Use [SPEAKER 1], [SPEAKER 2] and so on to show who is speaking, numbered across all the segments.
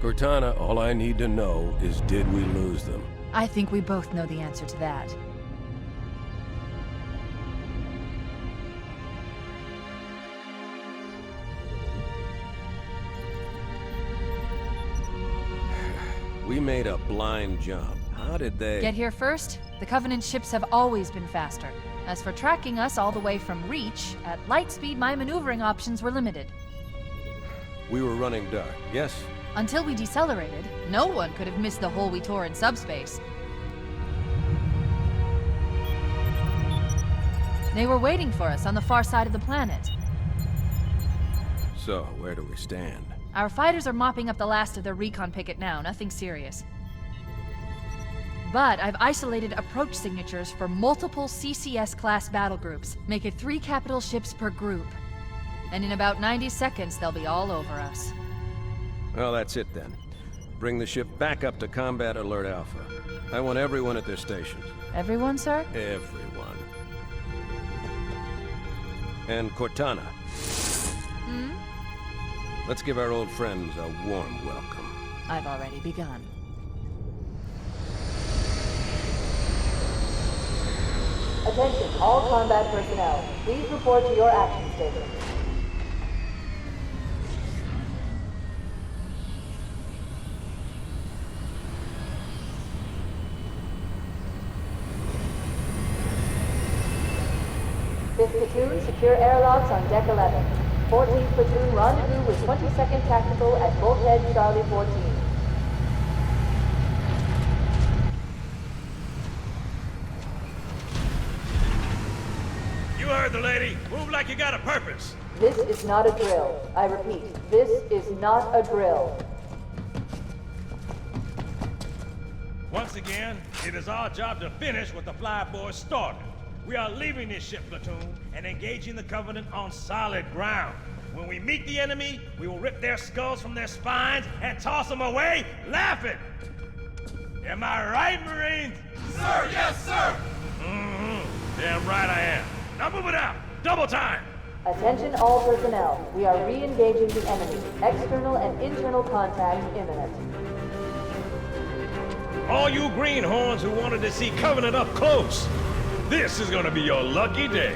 [SPEAKER 1] Cortana, all I need to know is did we lose them?
[SPEAKER 2] I think we both know the answer to that.
[SPEAKER 1] We made a blind jump. How did they...
[SPEAKER 2] Get here first? The Covenant ships have always been faster. As for tracking us all the way from Reach, at light speed my maneuvering options were limited.
[SPEAKER 1] We were running dark, yes?
[SPEAKER 2] Until we decelerated, no one could have missed the hole we tore in subspace. They were waiting for us on the far side of the planet.
[SPEAKER 1] So, where do we stand?
[SPEAKER 2] Our fighters are mopping up the last of their recon picket now, nothing serious. But I've isolated approach signatures for multiple CCS-class battle groups. Make it 3 capital ships per group. And in about 90 seconds, they'll be all over us.
[SPEAKER 1] Well, that's it then. Bring the ship back up to Combat Alert Alpha. I want everyone at their stations.
[SPEAKER 2] Everyone, sir?
[SPEAKER 1] Everyone. And Cortana.
[SPEAKER 2] Hmm?
[SPEAKER 1] Let's give our old friends a warm welcome.
[SPEAKER 2] I've already begun.
[SPEAKER 3] Attention, all combat personnel. Please report to your action stations. Fifth platoon, secure airlocks on deck 11. 14th platoon, rendezvous with 22nd Tactical at Bulkhead Charlie 14.
[SPEAKER 4] You heard the lady. Move like you got a purpose.
[SPEAKER 3] This is not a drill. I repeat, this is not a drill.
[SPEAKER 4] Once again, it is our job to finish what the flyboys started. We are leaving this ship platoon and engaging the Covenant on solid ground. When we meet the enemy, we will rip their skulls from their spines and toss them away laughing. Am I right, Marines?
[SPEAKER 5] Sir, yes, sir!
[SPEAKER 4] Mm-hmm. Damn right I am. Now move it out. Double time.
[SPEAKER 3] Attention all personnel. We are re-engaging the enemy. External and internal contact imminent.
[SPEAKER 4] All you greenhorns who wanted to see Covenant up close, this is gonna be your lucky day.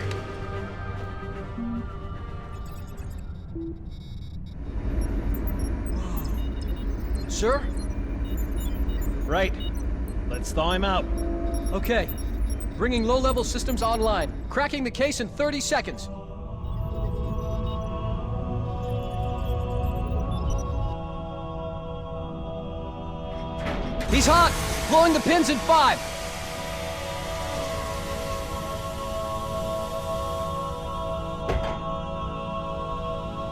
[SPEAKER 6] Sir?
[SPEAKER 7] Right. Let's thaw him out.
[SPEAKER 6] Okay. Bringing low-level systems online. Cracking the case in 30 seconds. He's hot! Blowing the pins in 5!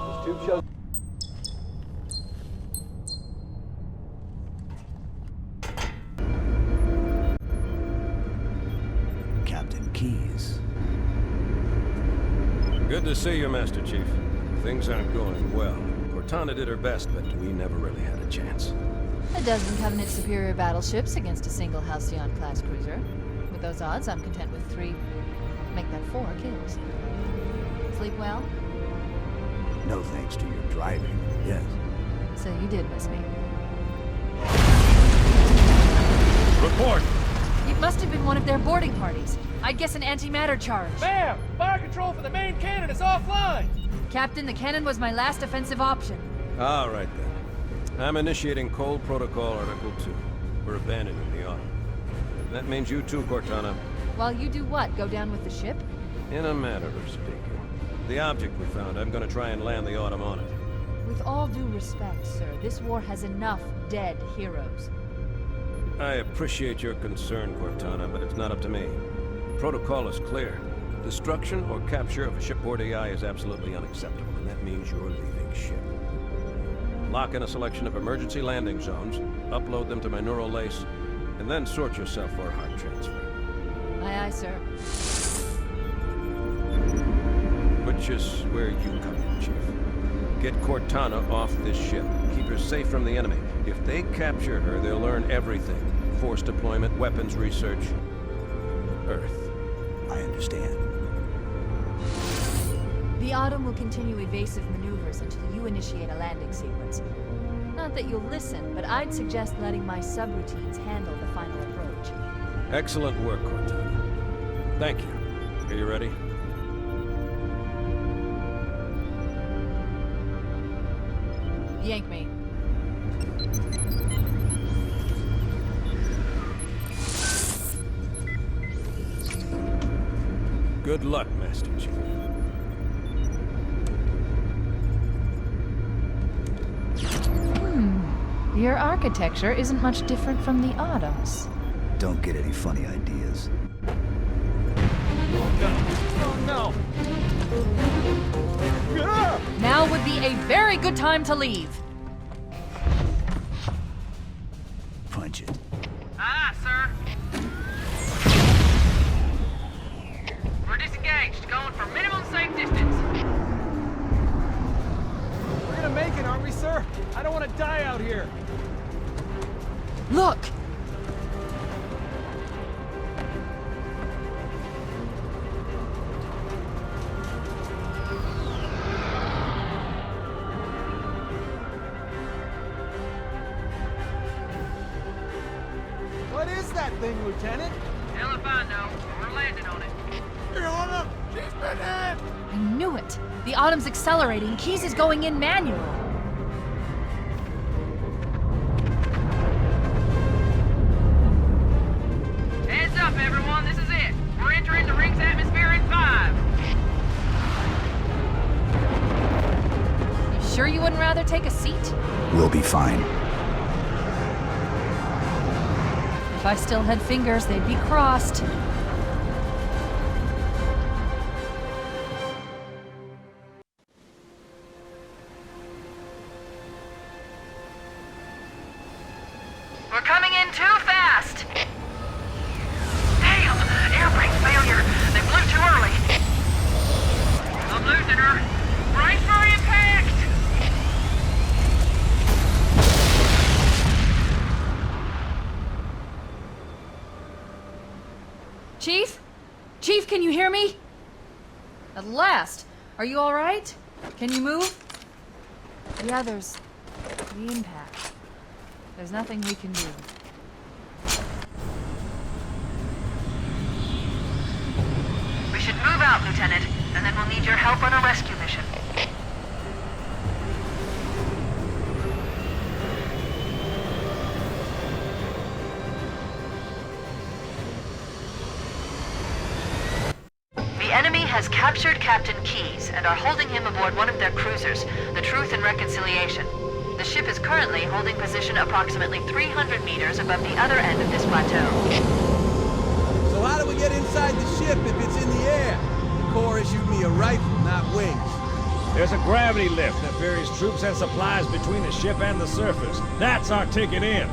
[SPEAKER 8] This tube shows...
[SPEAKER 7] Captain Keyes.
[SPEAKER 1] Good to see you, Master Chief. Things aren't going well. Cortana did her best, but we never really had a chance.
[SPEAKER 2] A dozen Covenant superior battleships against a single Halcyon-class cruiser. With those odds, I'm content with 3. Make that 4 kills. Sleep well?
[SPEAKER 7] No thanks to your driving, yes.
[SPEAKER 2] So you did miss me.
[SPEAKER 4] Report.
[SPEAKER 2] It must have been one of their boarding parties. I'd guess an antimatter charge.
[SPEAKER 6] Bam! Fire control for the main cannon is offline!
[SPEAKER 2] Captain, the cannon was my last offensive option.
[SPEAKER 1] All right, then. I'm initiating Cold Protocol Article 2. We're abandoning the Autumn. That means you too, Cortana.
[SPEAKER 2] While you do what? Go down with the ship?
[SPEAKER 1] In a manner of speaking. The object we found, I'm gonna try and land the Autumn on it.
[SPEAKER 2] With all due respect, sir, this war has enough dead heroes.
[SPEAKER 1] I appreciate your concern, Cortana, but it's not up to me. Protocol is clear. Destruction or capture of a shipboard AI is absolutely unacceptable, and that means you're leaving ship. Lock in a selection of emergency landing zones, upload them to my neural lace, and then sort yourself for a heart transfer.
[SPEAKER 2] Aye, aye, sir.
[SPEAKER 1] Which is where you come in, Chief. Get Cortana off this ship. Keep her safe from the enemy. If they capture her, they'll learn everything. Force deployment, weapons research. Earth.
[SPEAKER 7] I understand.
[SPEAKER 2] The Autumn will continue evasive maneuvers until you initiate a landing sequence. Not that you'll listen, but I'd suggest letting my subroutines handle the final approach.
[SPEAKER 1] Excellent work, Cortana. Thank you. Are you ready?
[SPEAKER 2] Yank me.
[SPEAKER 1] Good luck, Master Chief.
[SPEAKER 2] Your architecture isn't much different from the Autumn's.
[SPEAKER 7] Don't get any funny ideas.
[SPEAKER 6] Oh no!
[SPEAKER 2] Now would be a very good time to leave.
[SPEAKER 7] Punch it.
[SPEAKER 5] Aye, sir. We're disengaged, going for minimum safe distance.
[SPEAKER 6] We're gonna make it, aren't we, sir? I don't want to die out here.
[SPEAKER 2] Look!
[SPEAKER 6] What is that thing, Lieutenant?
[SPEAKER 5] Hell if I know. We're landing on it.
[SPEAKER 2] I knew it! The Autumn's accelerating. Keys is going in manual.
[SPEAKER 5] Heads up, everyone. This is it. We're entering the ring's atmosphere in 5.
[SPEAKER 2] You sure you wouldn't rather take a seat?
[SPEAKER 7] We'll be fine.
[SPEAKER 2] If I still had fingers, they'd be crossed.
[SPEAKER 5] We're coming in too fast. Damn! Air brake failure. They blew too early. I'm losing her. Brace for impact!
[SPEAKER 2] Chief? Chief, can you hear me? At last! Are you alright? Can you move? The others. The impact. There's nothing we can do.
[SPEAKER 5] We should move out, Lieutenant, and then we'll need your help on a rescue mission. The enemy has captured Captain Keyes and are holding him aboard one of their cruisers, the Truth and Reconciliation. The ship is currently holding position approximately 300 meters above the other end of this plateau.
[SPEAKER 9] So how do we get inside the ship if it's in the air? The Corps issued me a rifle, not wings.
[SPEAKER 4] There's a gravity lift that ferries troops and supplies between the ship and the surface. That's our ticket in.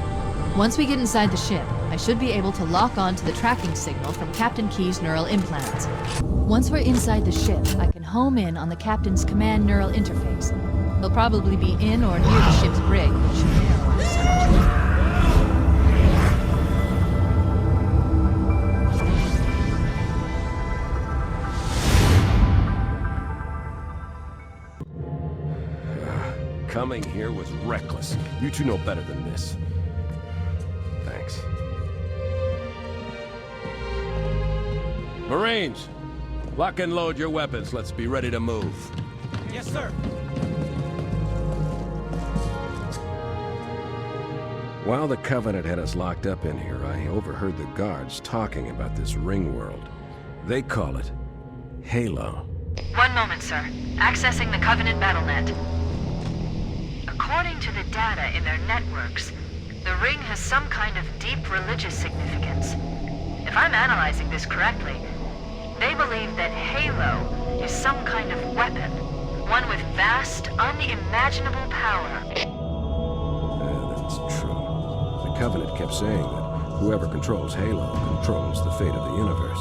[SPEAKER 2] Once we get inside the ship, I should be able to lock on to the tracking signal from Captain Keyes' neural implants. Once we're inside the ship, I can home in on the Captain's command neural interface. He'll probably be in or near the ship's brig, which should narrow our search.
[SPEAKER 1] Coming here was reckless. You two know better than this. Thanks. Marines, lock and load your weapons. Let's be ready to move.
[SPEAKER 6] Yes, sir.
[SPEAKER 1] While the Covenant had us locked up in here, I overheard the guards talking about this ring world. They call it Halo.
[SPEAKER 5] One moment, sir. Accessing the Covenant BattleNet. According to the data in their networks, the ring has some kind of deep religious significance. If I'm analyzing this correctly, they believe that Halo is some kind of weapon, one with vast, unimaginable power.
[SPEAKER 1] That's true. The Covenant kept saying that whoever controls Halo controls the fate of the universe.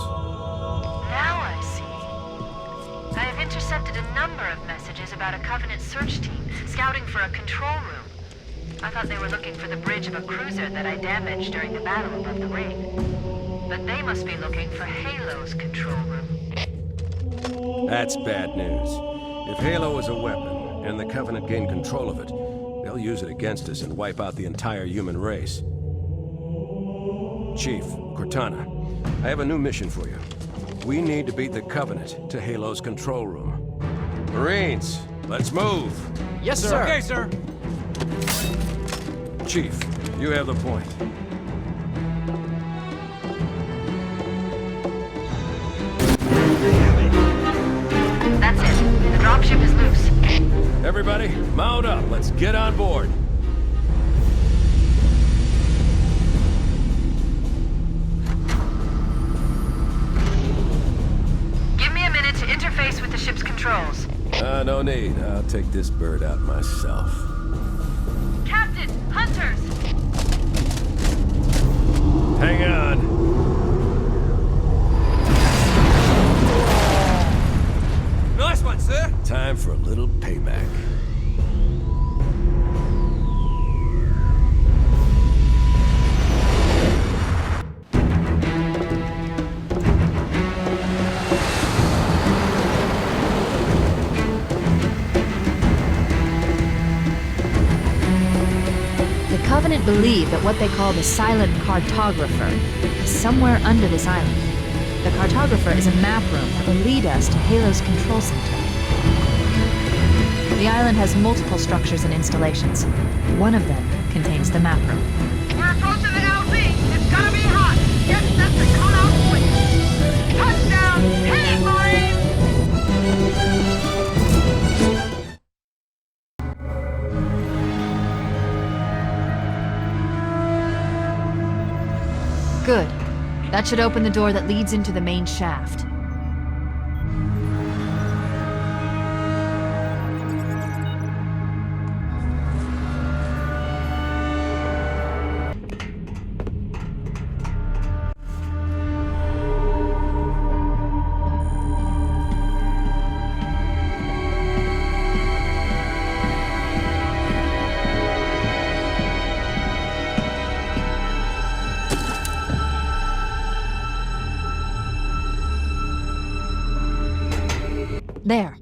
[SPEAKER 5] Now I see. I have intercepted a number of messages about a Covenant search team scouting for a control room. I thought they were looking for the bridge of a cruiser that I damaged during the battle above the ring. But they must be looking for Halo's control room.
[SPEAKER 1] That's bad news. If Halo is a weapon, and the Covenant gained control of it, They'll use it against us and wipe out the entire human race. Chief, Cortana, I have a new mission for you. We need to beat the Covenant to Halo's control room. Marines, let's move!
[SPEAKER 6] Yes, sir.
[SPEAKER 4] Okay, sir.
[SPEAKER 1] Chief, you have the point.
[SPEAKER 5] That's it. The dropship is loose.
[SPEAKER 1] Everybody, mount up. Let's get on board.
[SPEAKER 5] Give me a minute to interface with the ship's controls.
[SPEAKER 1] No need. I'll take this bird out myself.
[SPEAKER 5] Captain! Hunters!
[SPEAKER 1] Hang on.
[SPEAKER 9] Nice one, sir.
[SPEAKER 1] Time for a little payback.
[SPEAKER 2] The Covenant believe that what they call the silent cartographer is somewhere under this island. The cartographer is a map room that will lead us to Halo's control center. The island has multiple structures and installations. One of them contains the map room.
[SPEAKER 10] We're approaching the LZ. It's gonna be hot. Get set to come out quick. Touchdown! Hit it, Marines!
[SPEAKER 2] Good. That should open the door that leads into the main shaft. There.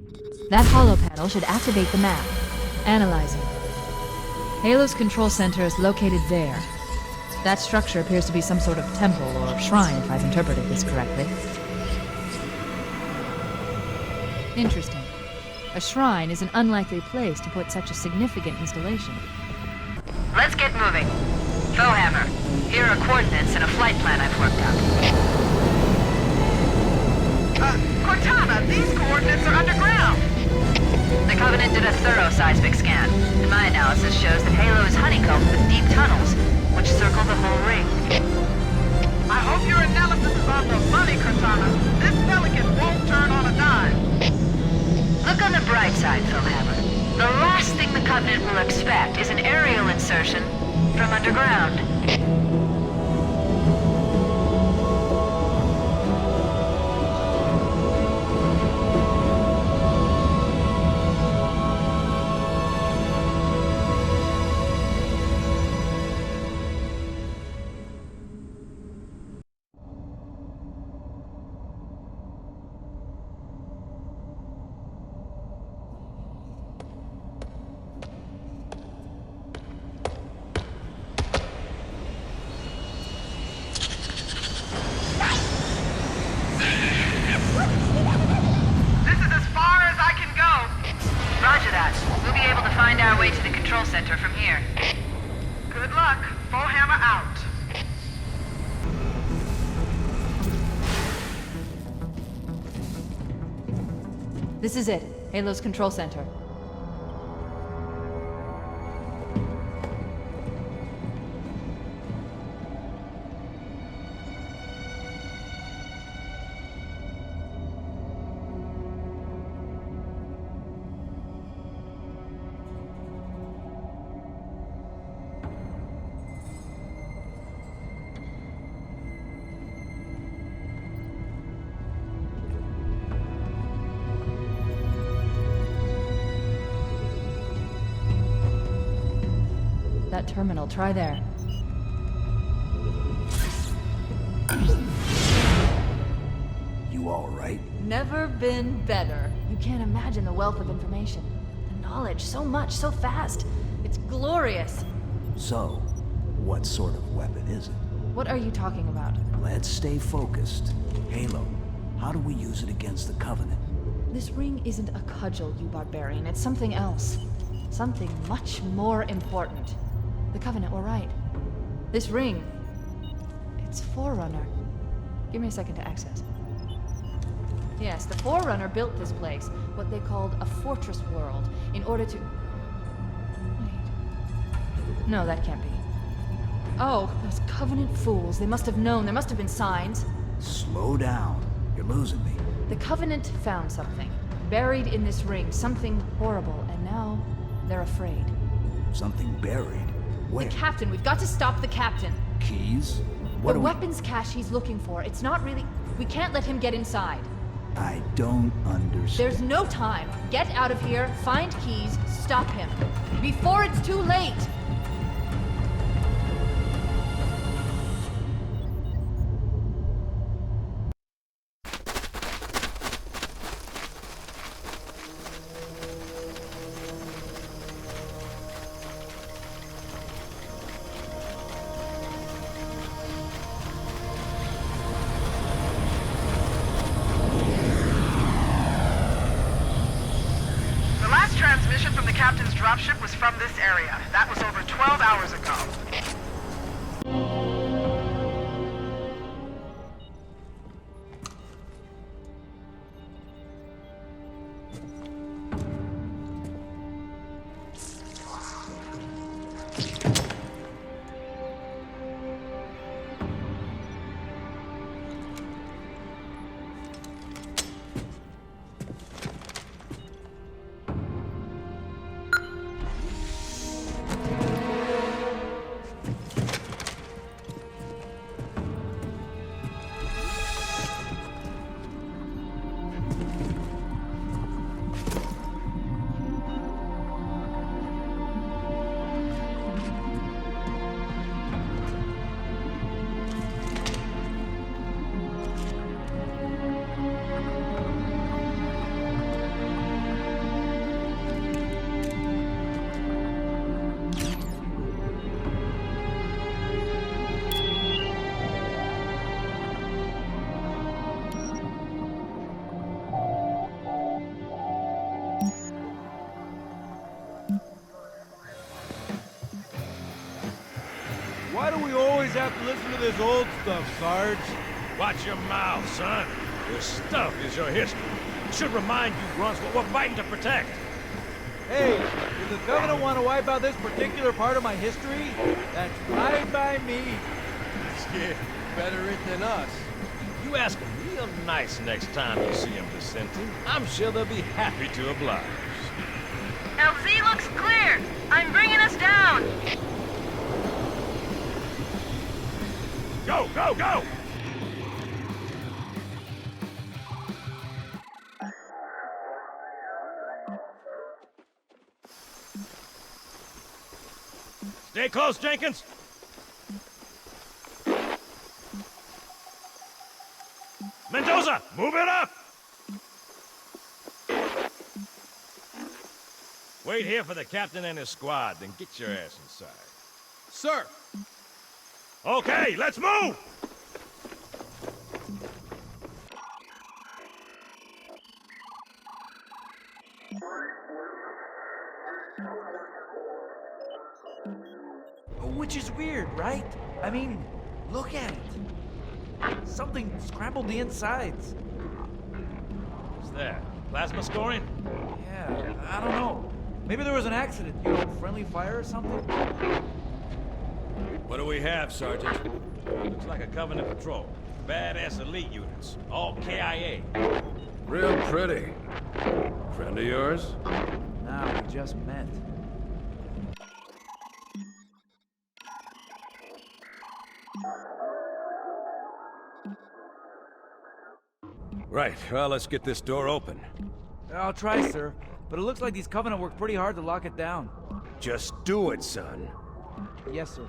[SPEAKER 2] That hollow panel should activate the map. Analyzing. Halo's control center is located there. That structure appears to be some sort of temple or shrine, if I've interpreted this correctly. Interesting. A shrine is an unlikely place to put such a significant installation.
[SPEAKER 5] Let's get moving. Foehammer, here are coordinates and a flight plan I've worked out.
[SPEAKER 10] Cortana, these coordinates are underground.
[SPEAKER 5] The Covenant did a thorough seismic scan, and my analysis shows that Halo is honeycombed with deep tunnels, which circle the whole ring.
[SPEAKER 10] I hope your analysis is on the money, Cortana. This Pelican won't turn on a dime.
[SPEAKER 5] Look on the bright side, Foehammer. The last thing the Covenant will expect is an aerial insertion from underground. Roger that. We'll be able to find our way to the control center from here.
[SPEAKER 10] Good luck. Foehammer out.
[SPEAKER 2] This is it. Halo's control center. That terminal, try there.
[SPEAKER 7] You all right?
[SPEAKER 2] Never been better. You can't imagine the wealth of information. The knowledge, so much, so fast. It's It's glorious.
[SPEAKER 7] So, what sort of weapon is it?
[SPEAKER 2] What are you talking about?
[SPEAKER 7] Let's stay focused. Halo, how do we use it against the Covenant?
[SPEAKER 2] This ring isn't a cudgel, you barbarian. It's something else. Something much more important. The Covenant were right. This ring... it's Forerunner. Give me a second to access. Yes, the Forerunner built this place, what they called a fortress world, in order to... Wait. No, that can't be. Oh, those Covenant fools. They must have known. There must have been signs.
[SPEAKER 7] Slow down. You're losing me.
[SPEAKER 2] The Covenant found something. Buried in this ring. Something horrible. And now, they're afraid.
[SPEAKER 7] Something buried? Where?
[SPEAKER 2] The Captain. We've got to stop the Captain.
[SPEAKER 7] Keys? What
[SPEAKER 2] The
[SPEAKER 7] do we...
[SPEAKER 2] weapons cache he's looking for. It's not really... We can't let him get inside.
[SPEAKER 7] I don't understand.
[SPEAKER 2] There's no time. Get out of here, find keys, stop him. Before it's too late!
[SPEAKER 10] Transmission from the captain's dropship was from this area. That was over 12 hours ago.
[SPEAKER 9] Why do we always have to listen to this old stuff, Sarge?
[SPEAKER 4] Watch your mouth, son. This stuff is your history. It should remind you, grunts, what we're fighting to protect.
[SPEAKER 9] Hey, if the Covenant want to wipe out this particular part of my history, that's fine by me.
[SPEAKER 6] Yeah, better it than us.
[SPEAKER 4] You ask them real nice next time you see them dissenting. I'm sure they'll be happy to oblige.
[SPEAKER 5] LZ looks clear. I'm bringing us down.
[SPEAKER 4] Go, go, go! Stay close, Jenkins. Mendoza, move it up! Wait here for the captain and his squad, then get your ass inside.
[SPEAKER 6] Sir!
[SPEAKER 4] Okay, let's move!
[SPEAKER 11] Which is weird, right? I mean, look at it. Something scrambled the insides.
[SPEAKER 4] What's that? Plasma scoring?
[SPEAKER 11] Yeah, I don't know. Maybe there was an accident, you know, friendly fire or something?
[SPEAKER 1] What do we have, Sergeant?
[SPEAKER 4] Looks like a Covenant patrol. Badass elite units. All KIA.
[SPEAKER 1] Real pretty. Friend of yours?
[SPEAKER 11] Nah, we just met.
[SPEAKER 1] Right, well, let's get this door open.
[SPEAKER 11] I'll try, sir. But it looks like these Covenant worked pretty hard to lock it down.
[SPEAKER 1] Just do it, son.
[SPEAKER 11] Yes, sir.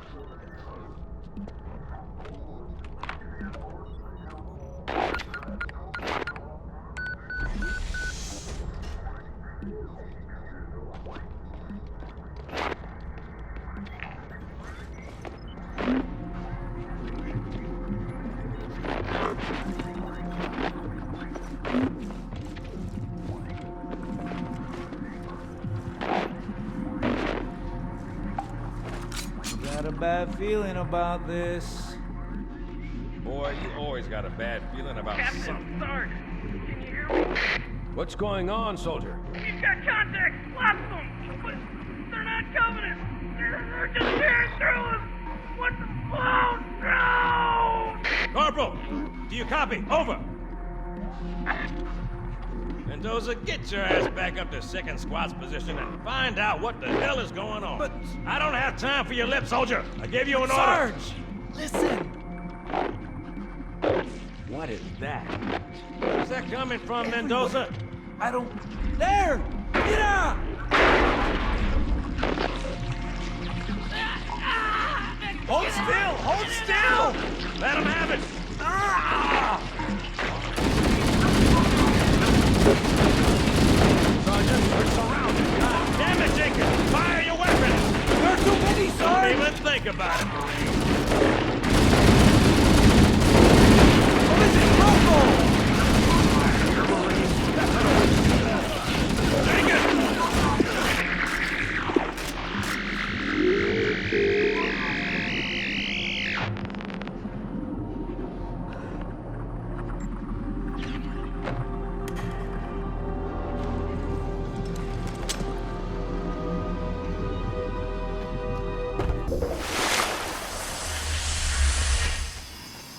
[SPEAKER 11] Got a bad feeling about this.
[SPEAKER 4] Boy, you always got a bad feeling about something.
[SPEAKER 10] Sarge, can you hear me?
[SPEAKER 1] What's going on, soldier?
[SPEAKER 10] He's got contacts, lots of them, but they're not Covenant. They're just tearing through us. What the? Oh, no!
[SPEAKER 4] Corporal, do you copy? Over. Mendoza, get your ass back up to second squad's position and find out what the hell is going on.
[SPEAKER 11] But
[SPEAKER 4] I don't have time for your lip, soldier. I gave you an order.
[SPEAKER 11] Sarge, listen.
[SPEAKER 1] What is that?
[SPEAKER 4] Where's that coming from, Mendoza?
[SPEAKER 11] I don't. There! Get out! Hold still! Hold still!
[SPEAKER 4] Let him have it. Sergeant, we're surrounded. God damn it, Jenkins! Fire your weapons!
[SPEAKER 11] There are too many, Sarge!
[SPEAKER 4] Don't even think about it.
[SPEAKER 11] What is it, Corporal?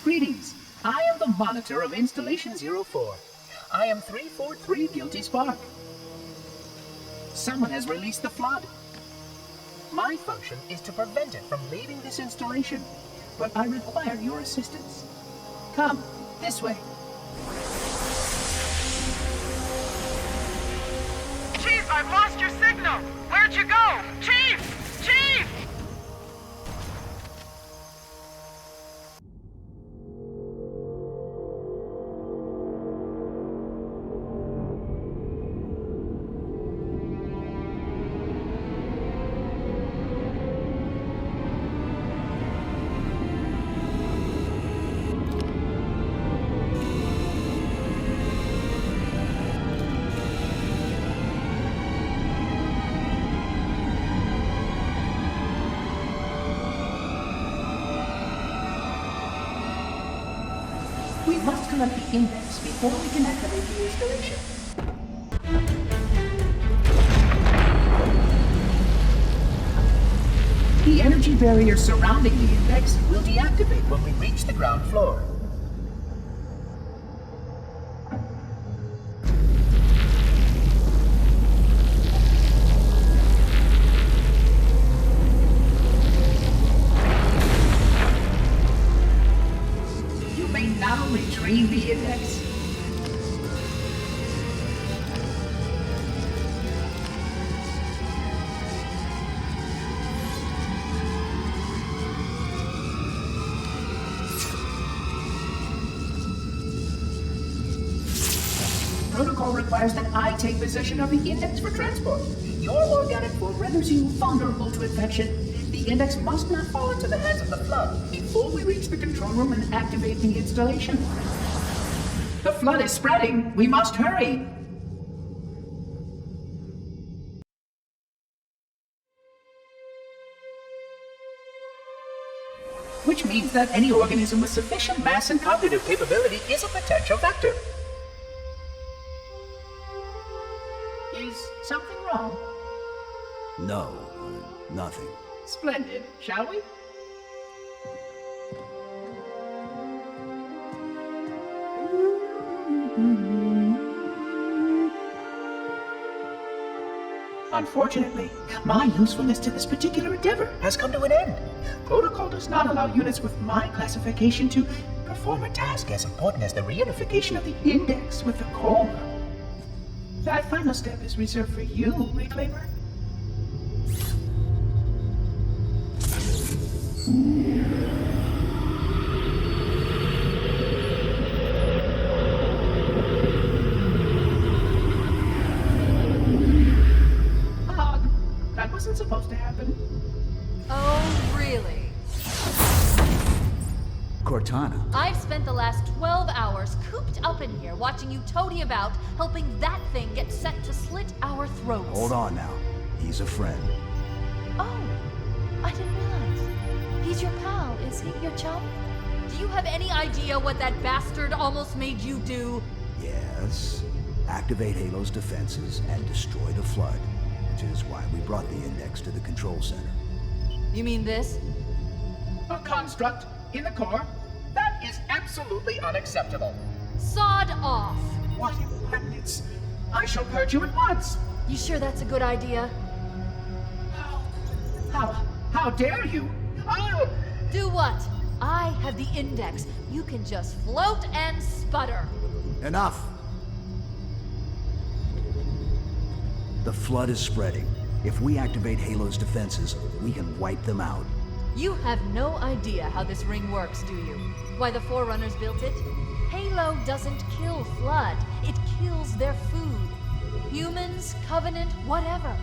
[SPEAKER 12] Greetings. I am the monitor of Installation 04. I am 343 Guilty Spark. Someone has released the flood. My function is to prevent it from leaving this installation, but I require your assistance. Come, this way.
[SPEAKER 10] Chief, I've lost your signal. Where'd you go? Chief! Chief!
[SPEAKER 12] We must collect the index before we can activate the installation. The energy barrier surrounding the index will deactivate when we reach the ground floor. You may now retrieve the index. Protocol requires that I take possession of the index for transport. Your organic food renders you vulnerable to infection. The index must not fall into the hands of the flood before we reach the control room and activate the installation. The flood is spreading. We must hurry. Which means that any organism with sufficient mass and cognitive capability is a potential vector. Is something wrong?
[SPEAKER 7] No, nothing.
[SPEAKER 12] Splendid, shall we? Unfortunately, my usefulness to this particular endeavor has come to an end. Protocol does not allow units with my classification to perform a task as important as the reunification of the index with the core. That final step is reserved for you, Reclaimer. That wasn't supposed to happen.
[SPEAKER 2] Oh, really?
[SPEAKER 7] Cortana.
[SPEAKER 2] I've spent the last 12 hours cooped up in here watching you toady about, helping that thing get set to slit our throats.
[SPEAKER 7] Hold on now. He's a friend.
[SPEAKER 2] Oh, I didn't realize. He's your pal, is he? Your chum? Do you have any idea what that bastard almost made you do?
[SPEAKER 7] Yes. Activate Halo's defenses and destroy the Flood, which is why we brought the Index to the control center.
[SPEAKER 2] You mean this?
[SPEAKER 12] A construct in the core? That is absolutely unacceptable.
[SPEAKER 2] Sod off!
[SPEAKER 12] What impertinence! I shall purge you at once!
[SPEAKER 2] You sure that's a good idea?
[SPEAKER 12] How dare you? Oh!
[SPEAKER 2] Do what? I have the Index. You can just float and sputter.
[SPEAKER 7] Enough! The Flood is spreading. If we activate Halo's defenses, we can wipe them out.
[SPEAKER 2] You have no idea how this ring works, do you? Why the Forerunners built it? Halo doesn't kill Flood. It kills their food. Humans, Covenant, whatever.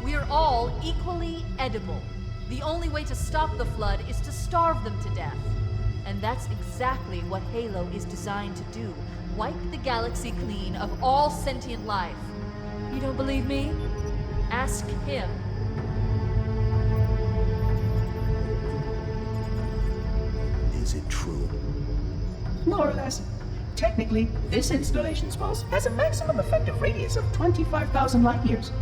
[SPEAKER 2] We're all equally edible. The only way to stop the Flood is to starve them to death. And that's exactly what Halo is designed to do. Wipe the galaxy clean of all sentient life. You don't believe me? Ask him.
[SPEAKER 7] Is it true?
[SPEAKER 12] More or less. Technically, this installation's pulse has a maximum effective radius of 25,000 light years.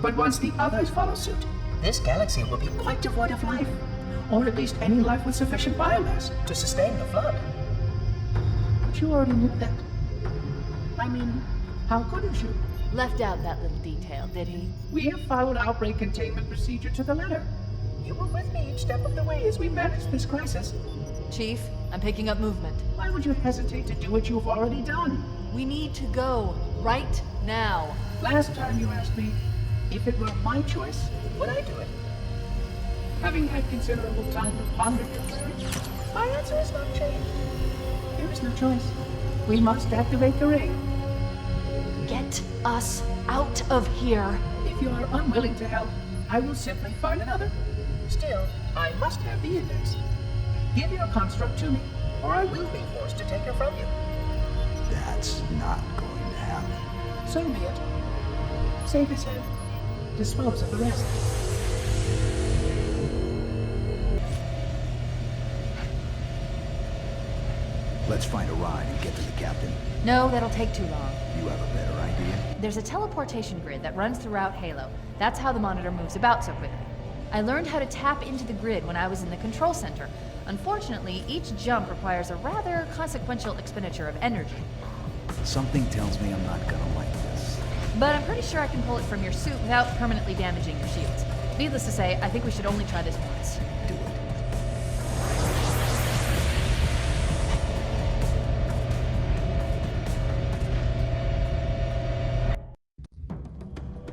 [SPEAKER 12] But once the others follow suit, this galaxy will be quite devoid of life. Or at least any life with sufficient biomass to sustain the Flood. But you already knew that. I mean, how couldn't you?
[SPEAKER 2] Left out that little detail, did he?
[SPEAKER 12] We have followed outbreak containment procedure to the letter. You were with me each step of the way as we managed this crisis.
[SPEAKER 2] Chief, I'm picking up movement.
[SPEAKER 12] Why would you hesitate to do what you've already done?
[SPEAKER 2] We need to go right now.
[SPEAKER 12] Last time you asked me, if it were my choice, would I do it? Having had considerable time to ponder this, my answer has not changed. There is no choice. We must activate the ring.
[SPEAKER 2] Get us out of here.
[SPEAKER 12] If you are unwilling to help, I will simply find another. Still, I must have the Index. Give your construct to me, or I will be forced to take her from you.
[SPEAKER 7] That's not going to happen.
[SPEAKER 12] So be it. Save his head. Dispose of the rest.
[SPEAKER 7] Let's find a ride and get to the captain.
[SPEAKER 2] No, that'll take too long.
[SPEAKER 7] You have a better idea?
[SPEAKER 2] There's a teleportation grid that runs throughout Halo. That's how the monitor moves about so quickly. I learned how to tap into the grid when I was in the control center. Unfortunately, each jump requires a rather consequential expenditure of energy.
[SPEAKER 7] Something tells me I'm not gonna like this.
[SPEAKER 2] But I'm pretty sure I can pull it from your suit without permanently damaging your shields. Needless to say, I think we should only try this once.
[SPEAKER 7] Do it.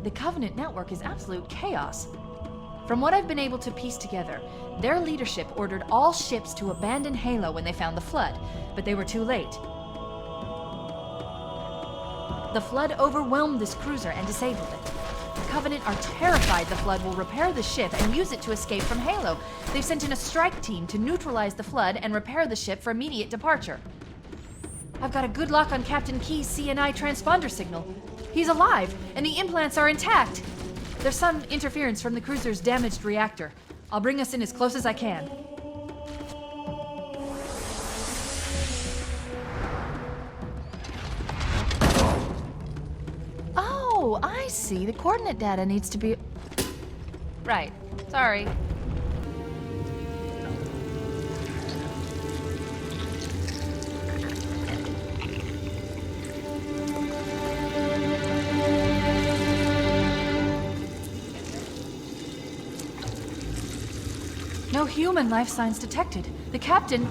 [SPEAKER 2] The Covenant network is absolute chaos. From what I've been able to piece together, their leadership ordered all ships to abandon Halo when they found the Flood, but they were too late. The Flood overwhelmed this cruiser and disabled it. The Covenant are terrified the Flood will repair the ship and use it to escape from Halo. They've sent in a strike team to neutralize the Flood and repair the ship for immediate departure. I've got a good lock on Captain Key's CNI transponder signal. He's alive, and the implants are intact. There's some interference from the cruiser's damaged reactor. I'll bring us in as close as I can. Oh, I see. The coordinate data needs to be... Right. Sorry. No human life signs detected. The captain,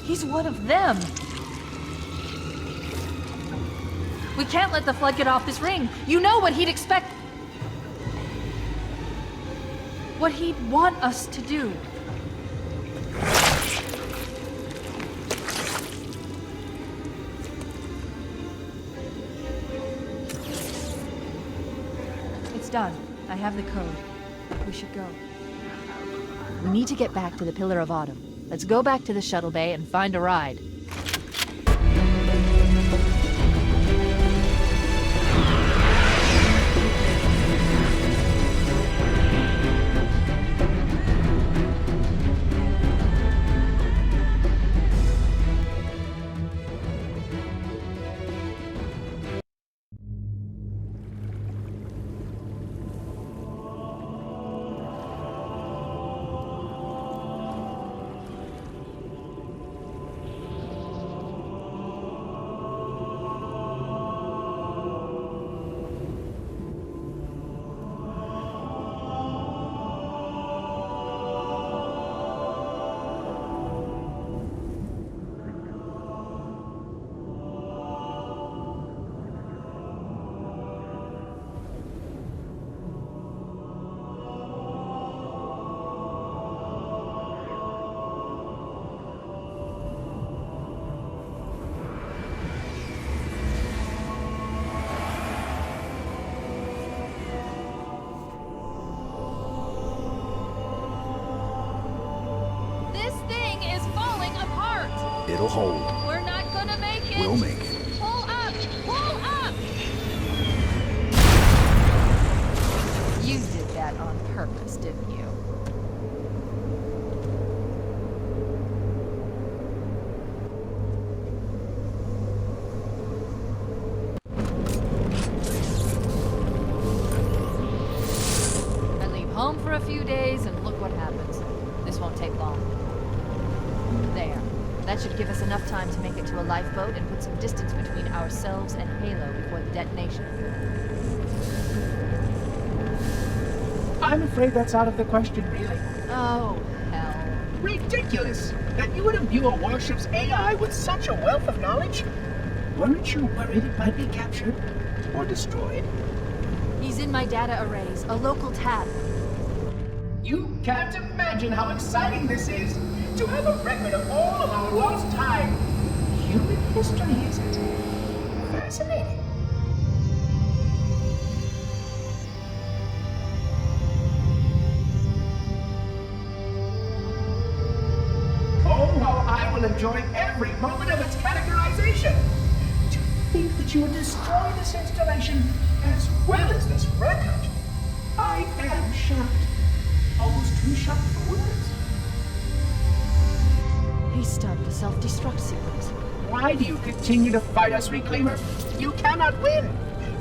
[SPEAKER 2] he's one of them. We can't let the Flood get off this ring. You know what he'd expect. What he'd want us to do. It's done. I have the code. We should go. We need to get back to the Pillar of Autumn. Let's go back to the shuttle bay and find a ride.
[SPEAKER 7] We'll hold.
[SPEAKER 2] We're not gonna make it!
[SPEAKER 7] We'll make it.
[SPEAKER 2] Pull up! Pull up! You did that on purpose, didn't you? I leave home for a few days and look what happens. This won't take long. There. That should give us enough time to make it to a lifeboat and put some distance between ourselves and Halo before the detonation.
[SPEAKER 12] I'm afraid that's out of the question, really.
[SPEAKER 2] Oh, hell.
[SPEAKER 12] Ridiculous! That you would imbue a warship's AI with such a wealth of knowledge? Weren't you worried it might be captured or destroyed?
[SPEAKER 2] He's in my data arrays, a local tab.
[SPEAKER 12] You can't imagine how exciting this is! To have a record of all of our lost time! Human history, isn't it? Fascinating. Oh, how I will enjoy every moment of its categorization! To think that you would destroy this installation as well as this record! I am shocked. Almost too shocked for words.
[SPEAKER 2] He stopped the self-destruct sequence.
[SPEAKER 12] Why do you continue to fight us, Reclaimer? You cannot win!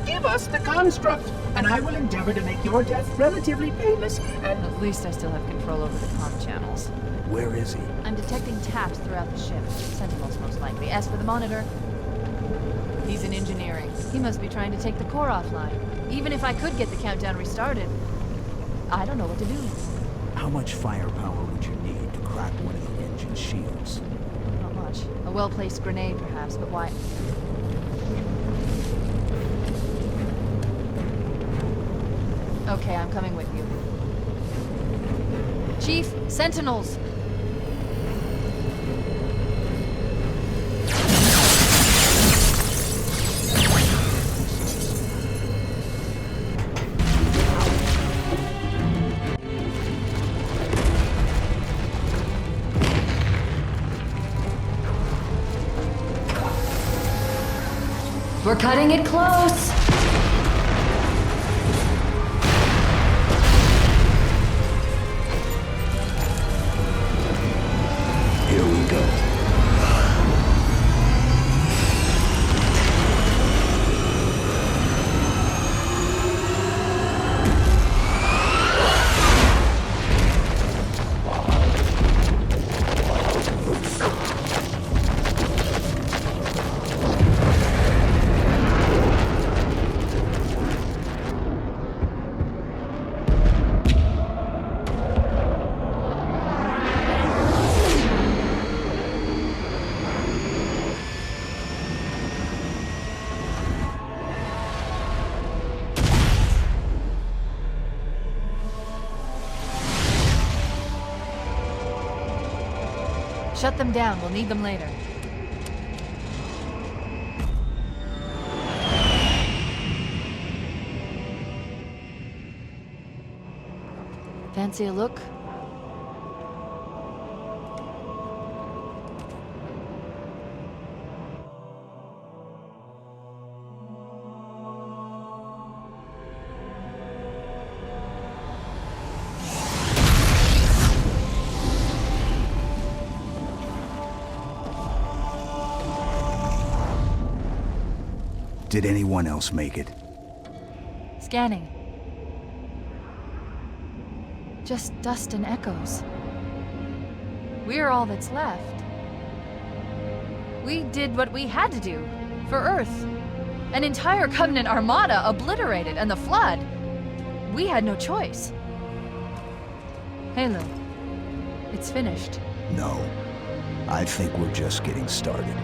[SPEAKER 12] Give us the construct, and I will endeavor to make your death relatively painless, and...
[SPEAKER 2] At least I still have control over the comm channels.
[SPEAKER 7] Where is he?
[SPEAKER 2] I'm detecting taps throughout the ship. Sentinels, most likely. As for the monitor, he's in engineering. He must be trying to take the core offline. Even if I could get the countdown restarted, I don't know what to do.
[SPEAKER 7] How much firepower would you need to crack one of the engine shields?
[SPEAKER 2] Not much. A well-placed grenade, perhaps, but why? Okay, I'm coming with you. Chief, Sentinels!
[SPEAKER 5] We're cutting it close!
[SPEAKER 7] Here we go.
[SPEAKER 2] Shut them down. We'll need them later. Fancy a look?
[SPEAKER 7] Did anyone else make it?
[SPEAKER 2] Scanning. Just dust and echoes. We're all that's left. We did what we had to do for Earth. An entire Covenant armada obliterated, and the Flood. We had no choice. Halo, it's finished.
[SPEAKER 7] No. I think we're just getting started.